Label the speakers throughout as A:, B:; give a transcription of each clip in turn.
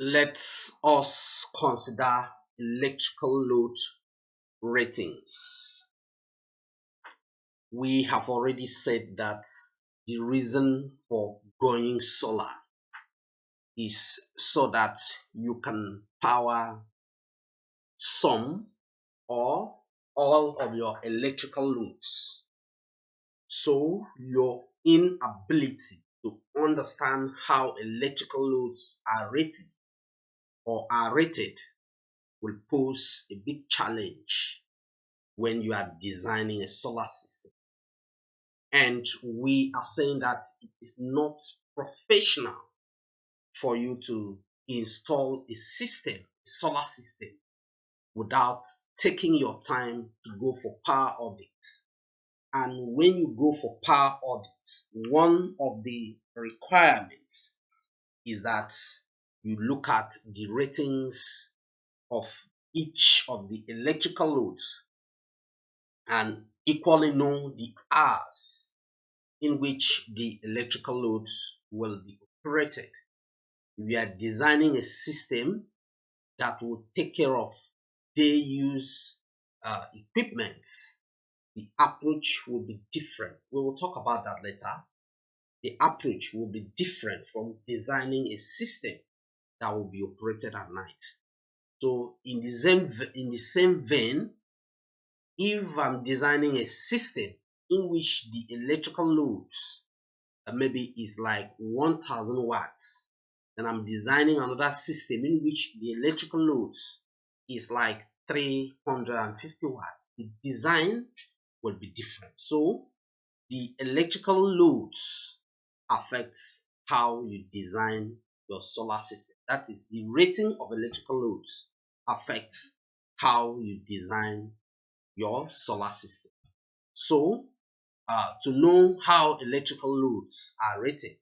A: Let us consider electrical load ratings. We have already said that the reason for going solar is so that you can power some or all of your electrical loads. So your inability to understand how electrical loads are rated or are rated will pose a big challenge when you are designing a solar system. And we are saying that it is not professional for you to install a system, a solar system, without taking your time to go for power audits. And when you go for power audits, one of the requirements is that you look at the ratings of each of the electrical loads and equally know the hours in which the electrical loads will be operated. We are designing a system that will take care of day use equipment. The approach will be different. We will talk about that later. The approach will be different from designing a system that will be operated at night. So in the same vein, if I'm designing a system in which the electrical loads maybe is like 1000 watts, then I'm designing another system in which the electrical loads is like 350 watts. The design will be different. So the electrical loads affects how you design your solar system. That is, the rating of electrical loads affects how you design your solar system. So to know how electrical loads are rated,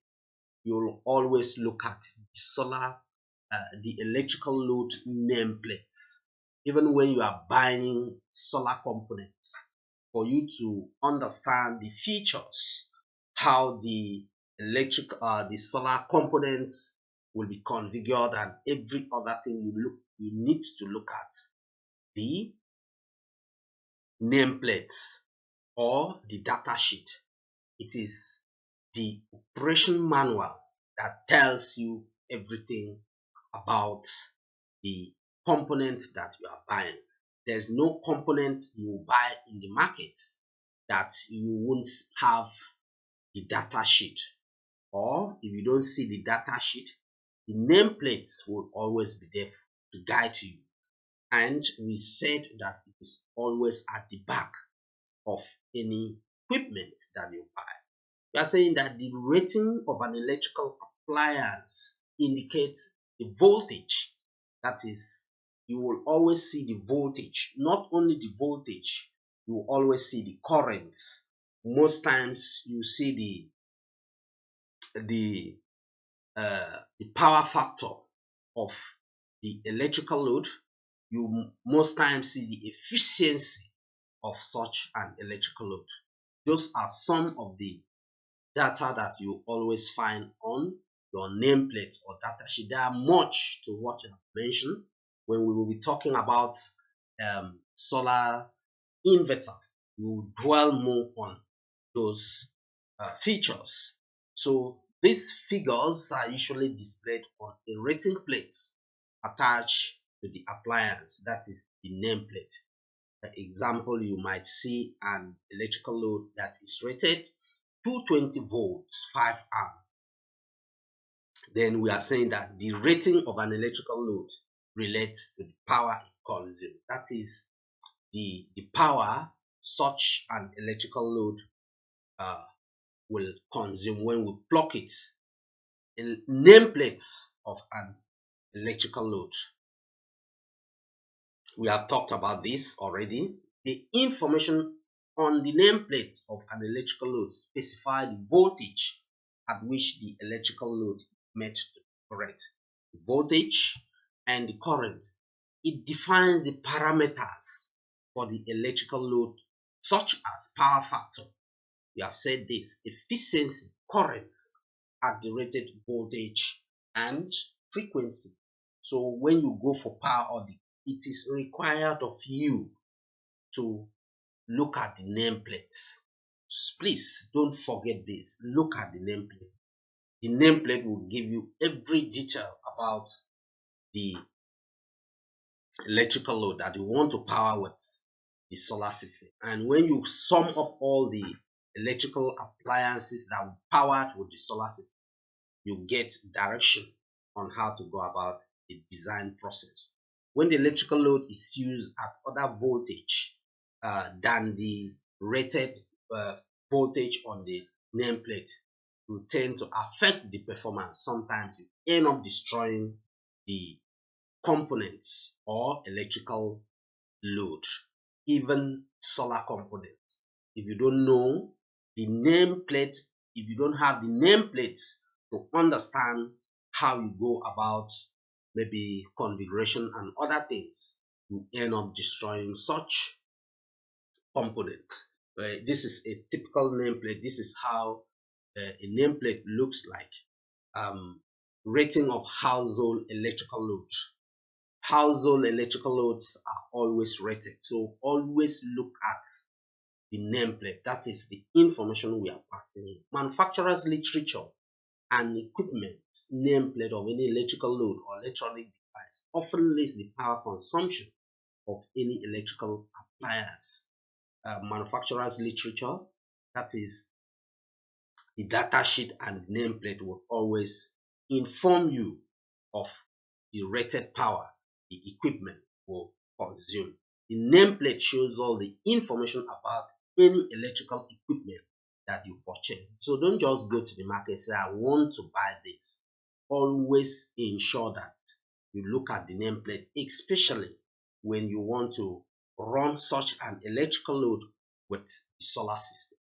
A: you'll always look at the electrical load nameplates. Even when you are buying solar components, for you to understand the features, how the solar components will be configured, and every other thing you need to look at the nameplates or the data sheet. It is the operation manual that tells you everything about the component that you are buying. There's no component you buy in the market that you won't have the data sheet, or if you don't see the data sheet, the nameplates will always be there to guide you. And we said that it is always at the back of any equipment that you buy. We are saying that the rating of an electrical appliance indicates the voltage. That is, you will always see the voltage. Not only the voltage, you will always see the current. Most times you see the power factor of the electrical load. You most times see the efficiency of such an electrical load. Those are some of the data that you always find on your nameplate or data sheet. There are much to what I have mentioned when we will be talking about solar inverter. We will dwell more on those features. So these figures are usually displayed on a rating plate attached to the appliance, that is the nameplate. For example, you might see an electrical load that is rated 220 volts 5 amp. Then we are saying that the rating of an electrical load relates to the power it consumes. That is the power such an electrical load will consume when we plug it. A nameplate of an electrical load. We have talked about this already. The information on the nameplate of an electrical load specify the voltage at which the electrical load is meant to operate. The voltage and the current. It defines the parameters for the electrical load, such as power factor. We have said this: efficiency, current at the rated voltage, and frequency. So when you go for power audit, it is required of you to look at the nameplates. Please don't forget this. Look at the nameplate. The nameplate will give you every detail about the electrical load that you want to power with the solar system. And when you sum up all the electrical appliances that will power with the solar system, you get direction on how to go about the design process. When the electrical load is used at other voltage than the rated uh, voltage on the nameplate, will tend to affect the performance. Sometimes it end up destroying the components or electrical load, even solar components. If you don't know the nameplate, if you don't have the nameplates to understand how you go about maybe configuration and other things, you end up destroying such components. This is a typical nameplate. This is how a nameplate looks like. Rating of household electrical load. Household electrical loads are always rated, so always look at the nameplate. That is the information we are passing in. Manufacturer's literature and equipment nameplate of any electrical load or electronic device often lists the power consumption of any electrical appliance. Manufacturer's literature, that is the data sheet and nameplate, will always inform you of the rated power the equipment will consume. The nameplate shows all the information about any electrical equipment that you purchase. So don't just go to the market and say, I want to buy this. Always ensure that you look at the nameplate, especially when you want to run such an electrical load with the solar system.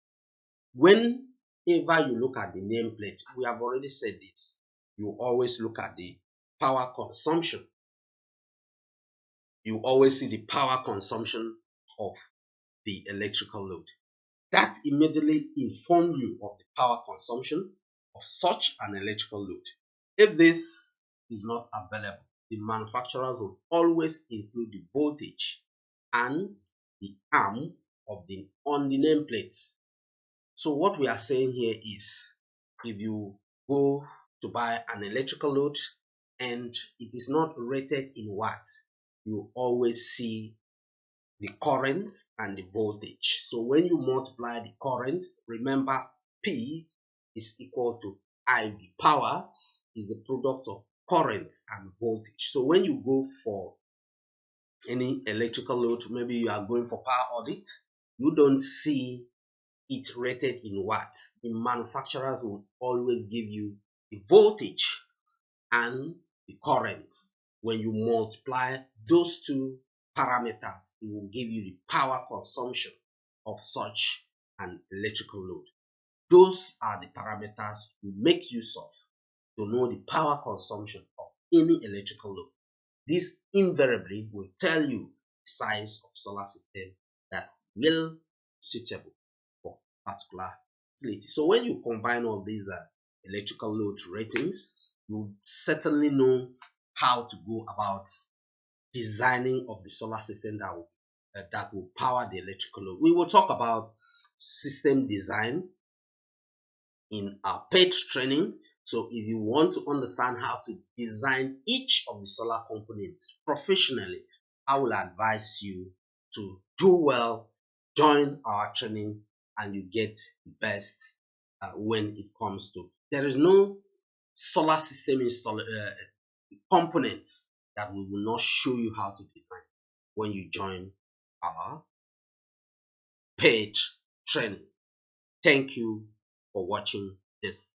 A: Whenever you look at the nameplate, we have already said this, you always look at the power consumption. You always see the power consumption of the electrical load. That immediately informs you of the power consumption of such an electrical load. If this is not available, the manufacturers will always include the voltage and the arm of the on the nameplates. So what we are saying here is, if you go to buy an electrical load and it is not rated in watts, you always see the current and the voltage. So when you multiply the current, remember P is equal to I. The power is the product of current and voltage. So when you go for any electrical load, maybe you are going for power audit, you don't see it rated in watts. The manufacturers will always give you the voltage and the current. When you multiply those two parameters, it will give you the power consumption of such an electrical load. Those are the parameters you make use of to know the power consumption of any electrical load. This invariably will tell you the size of solar system that will be suitable for particular facility. So when you combine all these electrical load ratings, you certainly know how to go about designing of the solar system that will power the electrical load. We will talk about system design in our paid training. So if you want to understand how to design each of the solar components professionally, I will advise you to do well, join our training, and you get the best when it comes to. There is no solar system components that we will not show you how to design when you join our paid training. Thank you for watching this